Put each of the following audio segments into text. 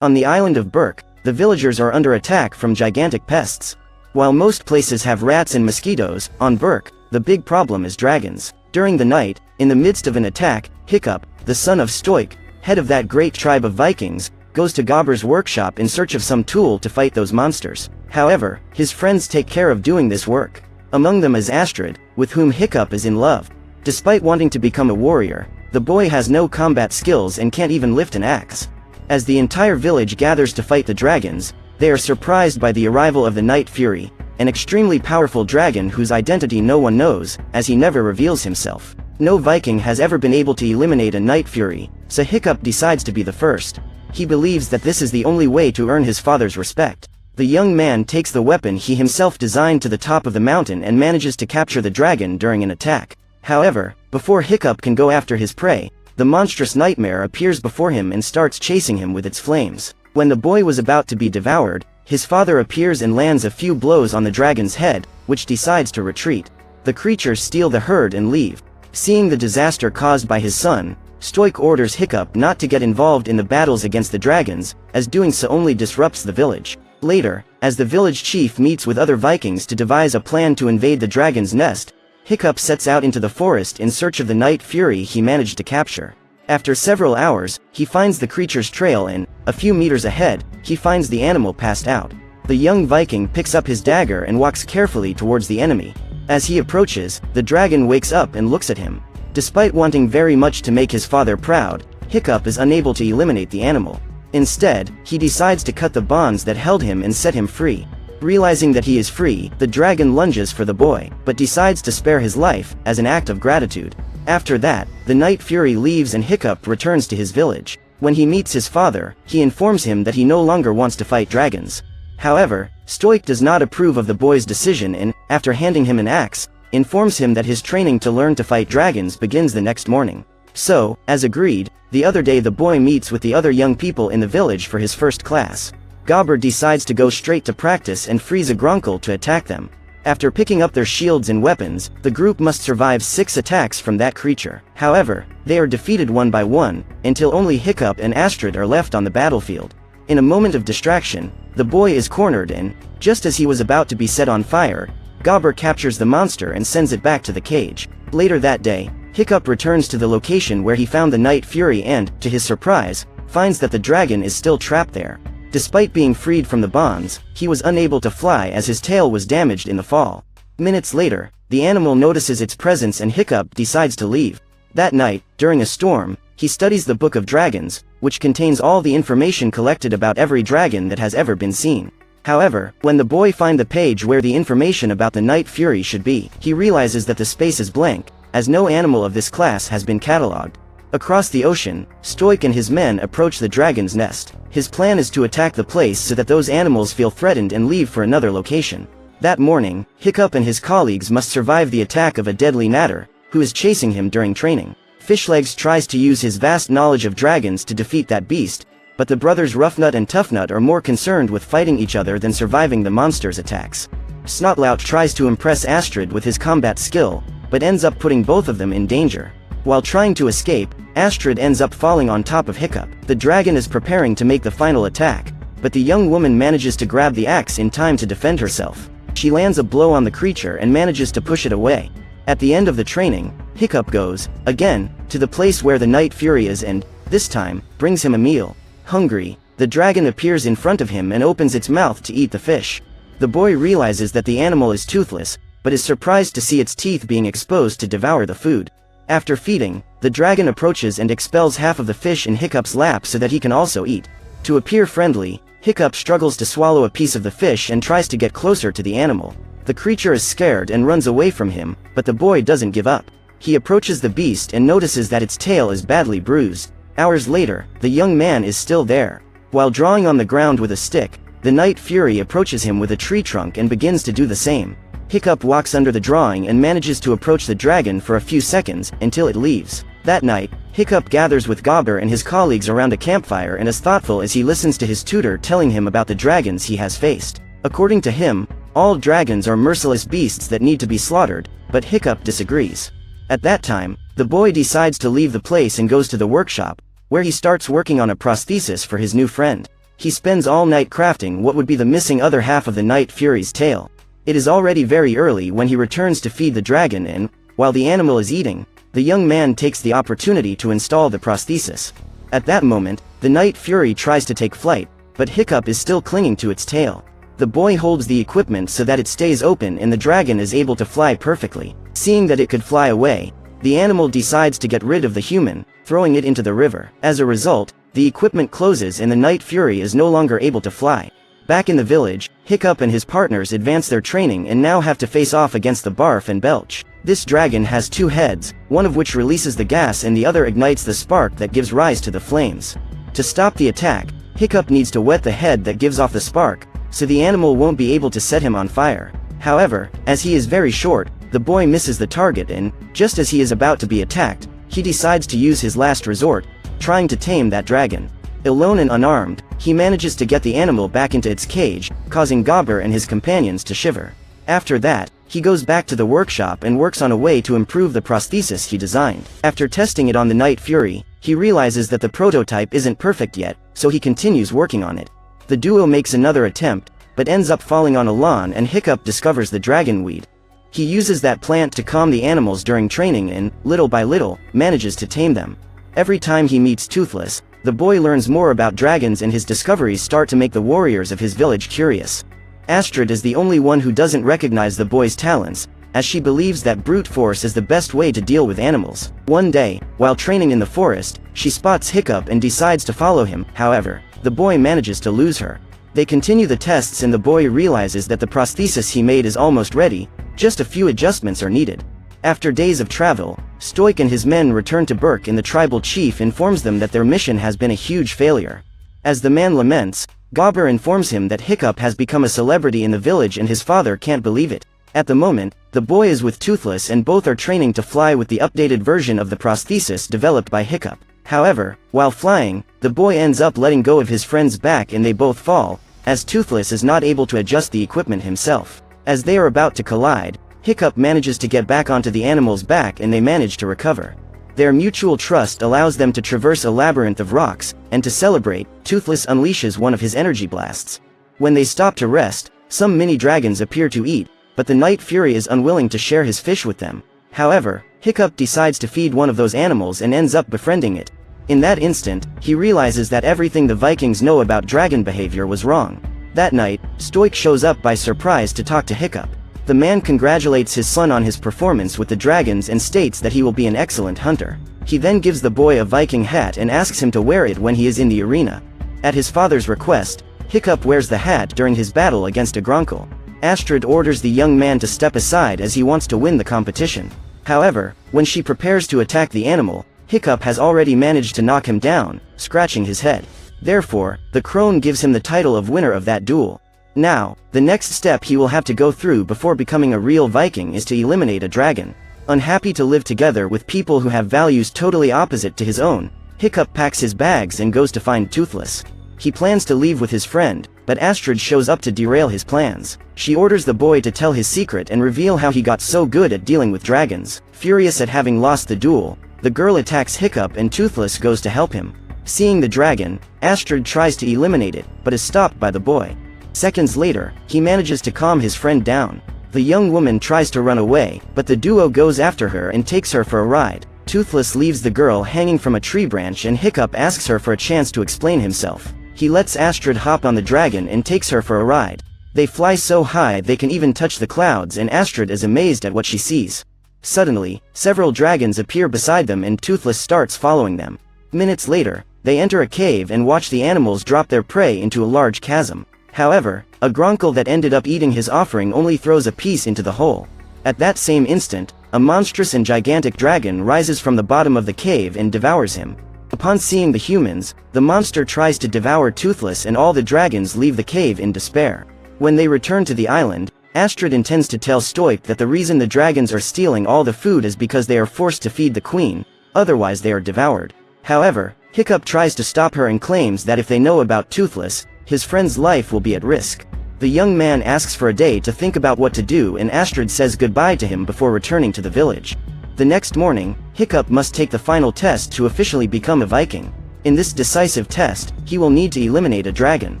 On the island of Berk, the villagers are under attack from gigantic pests. While most places have rats and mosquitoes, on Berk, the big problem is dragons. During the night, in the midst of an attack, Hiccup, the son of Stoik, head of that great tribe of Vikings, goes to Gobber's workshop in search of some tool to fight those monsters. However, his friends take care of doing this work. Among them is Astrid, with whom Hiccup is in love. Despite wanting to become a warrior, the boy has no combat skills and can't even lift an axe. As the entire village gathers to fight the dragons, they are surprised by the arrival of the Night Fury, an extremely powerful dragon whose identity no one knows, as he never reveals himself. No Viking has ever been able to eliminate a Night Fury, so Hiccup decides to be the first. He believes that this is the only way to earn his father's respect. The young man takes the weapon he himself designed to the top of the mountain and manages to capture the dragon during an attack. However, before Hiccup can go after his prey, the monstrous nightmare appears before him and starts chasing him with its flames. When the boy was about to be devoured, his father appears and lands a few blows on the dragon's head, which decides to retreat. The creatures steal the herd and leave. Seeing the disaster caused by his son, Stoik orders Hiccup not to get involved in the battles against the dragons, as doing so only disrupts the village. Later, as the village chief meets with other Vikings to devise a plan to invade the dragon's nest, Hiccup sets out into the forest in search of the Night Fury he managed to capture. After several hours, he finds the creature's trail and, a few meters ahead, he finds the animal passed out. The young Viking picks up his dagger and walks carefully towards the enemy. As he approaches, the dragon wakes up and looks at him. Despite wanting very much to make his father proud, Hiccup is unable to eliminate the animal. Instead, he decides to cut the bonds that held him and set him free. Realizing that he is free, the dragon lunges for the boy, but decides to spare his life, as an act of gratitude. After that, the Night Fury leaves and Hiccup returns to his village. When he meets his father, he informs him that he no longer wants to fight dragons. However, Stoik does not approve of the boy's decision and, after handing him an axe, informs him that his training to learn to fight dragons begins the next morning. So, as agreed, the other day the boy meets with the other young people in the village for his first class. Gobber decides to go straight to practice and frees a Grunkle to attack them. After picking up their shields and weapons, the group must survive 6 attacks from that creature. However, they are defeated one by one, until only Hiccup and Astrid are left on the battlefield. In a moment of distraction, the boy is cornered and, just as he was about to be set on fire, Gobber captures the monster and sends it back to the cage. Later that day, Hiccup returns to the location where he found the Night Fury and, to his surprise, finds that the dragon is still trapped there. Despite being freed from the bonds, he was unable to fly as his tail was damaged in the fall. Minutes later, the animal notices its presence and Hiccup decides to leave. That night, during a storm, he studies the Book of Dragons, which contains all the information collected about every dragon that has ever been seen. However, when the boy finds the page where the information about the Night Fury should be, he realizes that the space is blank, as no animal of this class has been catalogued. Across the ocean, Stoik and his men approach the dragon's nest. His plan is to attack the place so that those animals feel threatened and leave for another location. That morning, Hiccup and his colleagues must survive the attack of a deadly natter, who is chasing him during training. Fishlegs tries to use his vast knowledge of dragons to defeat that beast, but the brothers Roughnut and Toughnut are more concerned with fighting each other than surviving the monster's attacks. Snotlout tries to impress Astrid with his combat skill, but ends up putting both of them in danger. While trying to escape, Astrid ends up falling on top of Hiccup. The dragon is preparing to make the final attack, but the young woman manages to grab the axe in time to defend herself. She lands a blow on the creature and manages to push it away. At the end of the training, Hiccup goes, again, to the place where the Night Fury is and, this time, brings him a meal. Hungry, the dragon appears in front of him and opens its mouth to eat the fish. The boy realizes that the animal is toothless, but is surprised to see its teeth being exposed to devour the food. After feeding, the dragon approaches and expels half of the fish in Hiccup's lap so that he can also eat. To appear friendly, Hiccup struggles to swallow a piece of the fish and tries to get closer to the animal. The creature is scared and runs away from him, but the boy doesn't give up. He approaches the beast and notices that its tail is badly bruised. Hours later, the young man is still there. While drawing on the ground with a stick, the Night Fury approaches him with a tree trunk and begins to do the same. Hiccup walks under the drawing and manages to approach the dragon for a few seconds, until it leaves. That night, Hiccup gathers with Gobber and his colleagues around a campfire and is thoughtful as he listens to his tutor telling him about the dragons he has faced. According to him, all dragons are merciless beasts that need to be slaughtered, but Hiccup disagrees. At that time, the boy decides to leave the place and goes to the workshop, where he starts working on a prosthesis for his new friend. He spends all night crafting what would be the missing other half of the Night Fury's tail. It is already very early when he returns to feed the dragon and, while the animal is eating, the young man takes the opportunity to install the prosthesis. At that moment, the Night Fury tries to take flight, but Hiccup is still clinging to its tail. The boy holds the equipment so that it stays open and the dragon is able to fly perfectly. Seeing that it could fly away, the animal decides to get rid of the human, throwing it into the river. As a result, the equipment closes and the Night Fury is no longer able to fly. Back in the village, Hiccup and his partners advance their training and now have to face off against the Barf and Belch. This dragon has two heads, one of which releases the gas and the other ignites the spark that gives rise to the flames. To stop the attack, Hiccup needs to wet the head that gives off the spark, so the animal won't be able to set him on fire. However, as he is very short, the boy misses the target and, just as he is about to be attacked, he decides to use his last resort, trying to tame that dragon. Alone and unarmed, he manages to get the animal back into its cage, causing Gobber and his companions to shiver. After that, he goes back to the workshop and works on a way to improve the prosthesis he designed. After testing it on the Night Fury, he realizes that the prototype isn't perfect yet, so he continues working on it. The duo makes another attempt, but ends up falling on a lawn and Hiccup discovers the dragon weed. He uses that plant to calm the animals during training and, little by little, manages to tame them. Every time he meets Toothless, the boy learns more about dragons and his discoveries start to make the warriors of his village curious. Astrid is the only one who doesn't recognize the boy's talents, as she believes that brute force is the best way to deal with animals. One day, while training in the forest, she spots Hiccup and decides to follow him. However, the boy manages to lose her. They continue the tests and the boy realizes that the prosthesis he made is almost ready, just a few adjustments are needed. After days of travel, Stoik and his men return to Burke and the tribal chief informs them that their mission has been a huge failure. As the man laments, Gobber informs him that Hiccup has become a celebrity in the village and his father can't believe it. At the moment, the boy is with Toothless and both are training to fly with the updated version of the prosthesis developed by Hiccup. However, while flying, the boy ends up letting go of his friend's back and they both fall, as Toothless is not able to adjust the equipment himself. As they are about to collide, Hiccup manages to get back onto the animal's back and they manage to recover. Their mutual trust allows them to traverse a labyrinth of rocks, and to celebrate, Toothless unleashes one of his energy blasts. When they stop to rest, some mini dragons appear to eat, but the Night Fury is unwilling to share his fish with them. However, Hiccup decides to feed one of those animals and ends up befriending it. In that instant, he realizes that everything the Vikings know about dragon behavior was wrong. That night, Stoik shows up by surprise to talk to Hiccup. The man congratulates his son on his performance with the dragons and states that he will be an excellent hunter. He then gives the boy a Viking hat and asks him to wear it when he is in the arena. At his father's request, Hiccup wears the hat during his battle against a Gronkel. Astrid orders the young man to step aside as he wants to win the competition. However, when she prepares to attack the animal, Hiccup has already managed to knock him down, scratching his head. Therefore, the crone gives him the title of winner of that duel. Now, the next step he will have to go through before becoming a real Viking is to eliminate a dragon. Unhappy to live together with people who have values totally opposite to his own, Hiccup packs his bags and goes to find Toothless. He plans to leave with his friend, but Astrid shows up to derail his plans. She orders the boy to tell his secret and reveal how he got so good at dealing with dragons. Furious at having lost the duel, the girl attacks Hiccup and Toothless goes to help him. Seeing the dragon, Astrid tries to eliminate it, but is stopped by the boy. Seconds later, he manages to calm his friend down. The young woman tries to run away, but the duo goes after her and takes her for a ride. Toothless leaves the girl hanging from a tree branch and Hiccup asks her for a chance to explain himself. He lets Astrid hop on the dragon and takes her for a ride. They fly so high they can even touch the clouds and Astrid is amazed at what she sees. Suddenly, several dragons appear beside them and Toothless starts following them. Minutes later, they enter a cave and watch the animals drop their prey into a large chasm. However, a Gronkel that ended up eating his offering only throws a piece into the hole. At that same instant, a monstrous and gigantic dragon rises from the bottom of the cave and devours him. Upon seeing the humans, the monster tries to devour Toothless and all the dragons leave the cave in despair. When they return to the island, Astrid intends to tell Stoik that the reason the dragons are stealing all the food is because they are forced to feed the queen, otherwise they are devoured. However, Hiccup tries to stop her and claims that if they know about Toothless, his friend's life will be at risk. The young man asks for a day to think about what to do and Astrid says goodbye to him before returning to the village. The next morning, Hiccup must take the final test to officially become a Viking. In this decisive test, he will need to eliminate a dragon.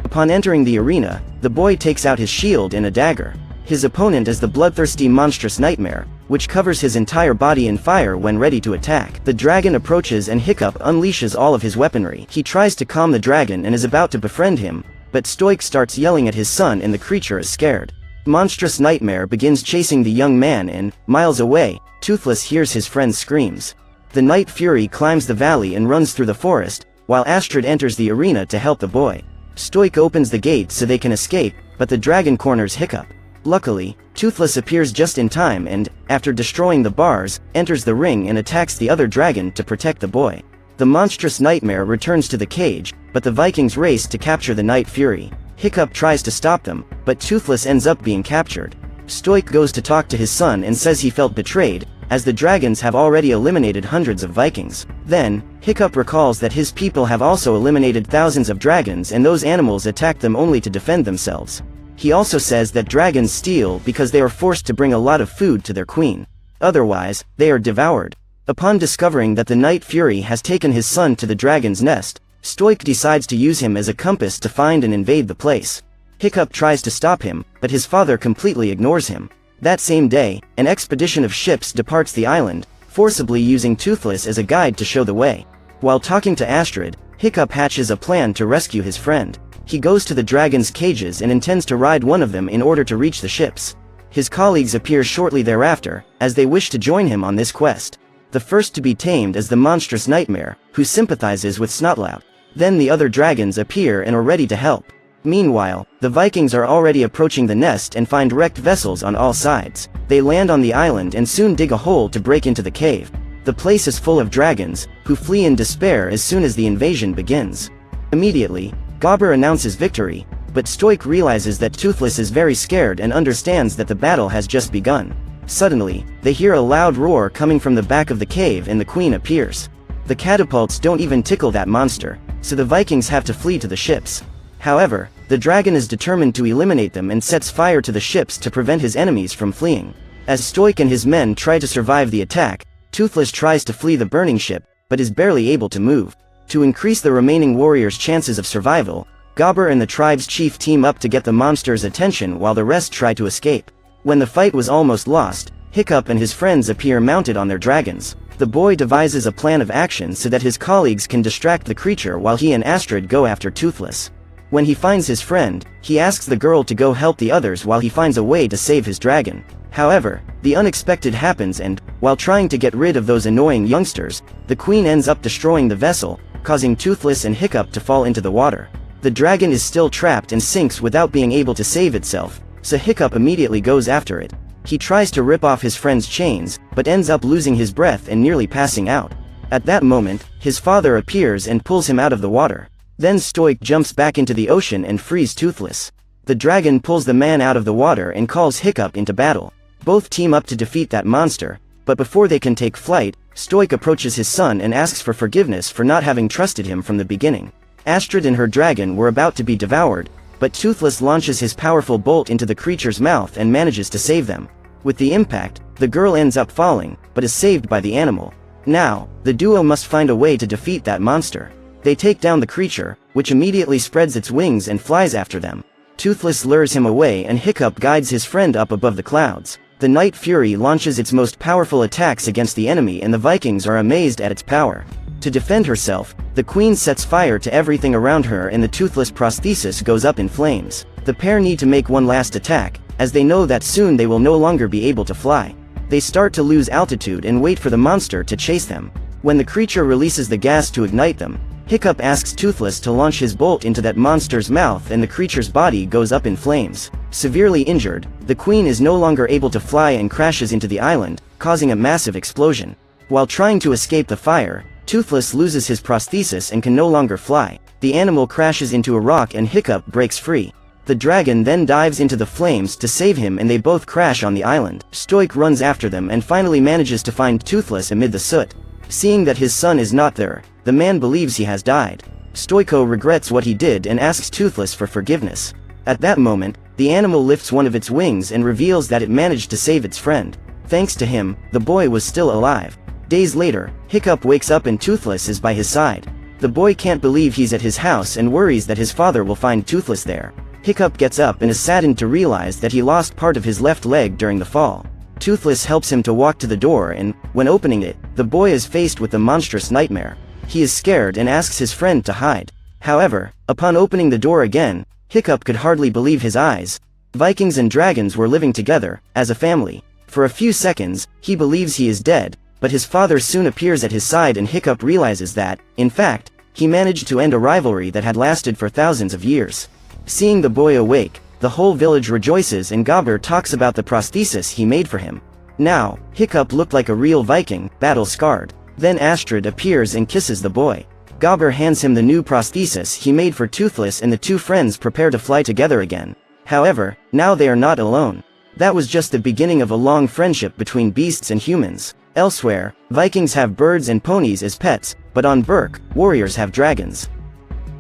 Upon entering the arena, the boy takes out his shield and a dagger. His opponent is the bloodthirsty monstrous nightmare, which covers his entire body in fire when ready to attack. The dragon approaches and Hiccup unleashes all of his weaponry. He tries to calm the dragon and is about to befriend him, but Stoic starts yelling at his son and the creature is scared. Monstrous Nightmare begins chasing the young man and, miles away, Toothless hears his friend's screams. The Night Fury climbs the valley and runs through the forest, while Astrid enters the arena to help the boy. Stoic opens the gate so they can escape, but the dragon corners Hiccup. Luckily, Toothless appears just in time and, after destroying the bars, enters the ring and attacks the other dragon to protect the boy. The monstrous nightmare returns to the cage, but the Vikings race to capture the Night Fury. Hiccup tries to stop them, but Toothless ends up being captured. Stoic goes to talk to his son and says he felt betrayed, as the dragons have already eliminated hundreds of Vikings. Then, Hiccup recalls that his people have also eliminated thousands of dragons and those animals attacked them only to defend themselves. He also says that dragons steal because they are forced to bring a lot of food to their queen. Otherwise, they are devoured. Upon discovering that the Night Fury has taken his son to the dragon's nest, Stoic decides to use him as a compass to find and invade the place. Hiccup tries to stop him, but his father completely ignores him. That same day, an expedition of ships departs the island, forcibly using Toothless as a guide to show the way. While talking to Astrid, Hiccup hatches a plan to rescue his friend. He goes to the dragon's cages and intends to ride one of them in order to reach the ships. His colleagues appear shortly thereafter, as they wish to join him on this quest. The first to be tamed is the monstrous nightmare, who sympathizes with Snotlout. Then the other dragons appear and are ready to help. Meanwhile, the Vikings are already approaching the nest and find wrecked vessels on all sides. They land on the island and soon dig a hole to break into the cave. The place is full of dragons, who flee in despair as soon as the invasion begins. Immediately, Gobber announces victory, but Stoic realizes that Toothless is very scared and understands that the battle has just begun. Suddenly, they hear a loud roar coming from the back of the cave and the queen appears. The catapults don't even tickle that monster, so the Vikings have to flee to the ships. However, the dragon is determined to eliminate them and sets fire to the ships to prevent his enemies from fleeing. As Stoic and his men try to survive the attack, Toothless tries to flee the burning ship, but is barely able to move. To increase the remaining warriors' chances of survival, Gobber and the tribe's chief team up to get the monster's attention while the rest try to escape. When the fight was almost lost, Hiccup and his friends appear mounted on their dragons. The boy devises a plan of action so that his colleagues can distract the creature while he and Astrid go after Toothless. When he finds his friend, he asks the girl to go help the others while he finds a way to save his dragon. However, the unexpected happens and, while trying to get rid of those annoying youngsters, the queen ends up destroying the vessel, causing Toothless and Hiccup to fall into the water. The dragon is still trapped and sinks without being able to save itself, so Hiccup immediately goes after it. He tries to rip off his friend's chains, but ends up losing his breath and nearly passing out. At that moment, his father appears and pulls him out of the water. Then Stoic jumps back into the ocean and frees Toothless. The dragon pulls the man out of the water and calls Hiccup into battle. Both team up to defeat that monster, but before they can take flight, Stoic approaches his son and asks for forgiveness for not having trusted him from the beginning. Astrid and her dragon were about to be devoured, but Toothless launches his powerful bolt into the creature's mouth and manages to save them. With the impact, the girl ends up falling, but is saved by the animal. Now, the duo must find a way to defeat that monster. They take down the creature, which immediately spreads its wings and flies after them. Toothless lures him away and Hiccup guides his friend up above the clouds. The Night Fury launches its most powerful attacks against the enemy and the Vikings are amazed at its power. To defend herself, the queen sets fire to everything around her and the Toothless prosthesis goes up in flames. The pair need to make one last attack, as they know that soon they will no longer be able to fly. They start to lose altitude and wait for the monster to chase them. When the creature releases the gas to ignite them, Hiccup asks Toothless to launch his bolt into that monster's mouth and the creature's body goes up in flames. Severely injured, the queen is no longer able to fly and crashes into the island, causing a massive explosion. While trying to escape the fire, Toothless loses his prosthesis and can no longer fly. The animal crashes into a rock and Hiccup breaks free. The dragon then dives into the flames to save him and they both crash on the island. Stoic runs after them and finally manages to find Toothless amid the soot. Seeing that his son is not there, the man believes he has died. Stoico regrets what he did and asks Toothless for forgiveness. At that moment, the animal lifts one of its wings and reveals that it managed to save its friend. Thanks to him, the boy was still alive. Days later, Hiccup wakes up and Toothless is by his side. The boy can't believe he's at his house and worries that his father will find Toothless there. Hiccup gets up and is saddened to realize that he lost part of his left leg during the fall. Toothless helps him to walk to the door and, when opening it, the boy is faced with a monstrous nightmare. He is scared and asks his friend to hide. However, upon opening the door again, Hiccup could hardly believe his eyes. Vikings and dragons were living together, as a family. For a few seconds, he believes he is dead, but his father soon appears at his side and Hiccup realizes that, in fact, he managed to end a rivalry that had lasted for thousands of years. Seeing the boy awake, the whole village rejoices and Gobber talks about the prosthesis he made for him. Now, Hiccup looked like a real Viking, battle-scarred. Then Astrid appears and kisses the boy. Gobber hands him the new prosthesis he made for Toothless and the two friends prepare to fly together again. However, now they are not alone. That was just the beginning of a long friendship between beasts and humans. Elsewhere, Vikings have birds and ponies as pets, but on Berk, warriors have dragons.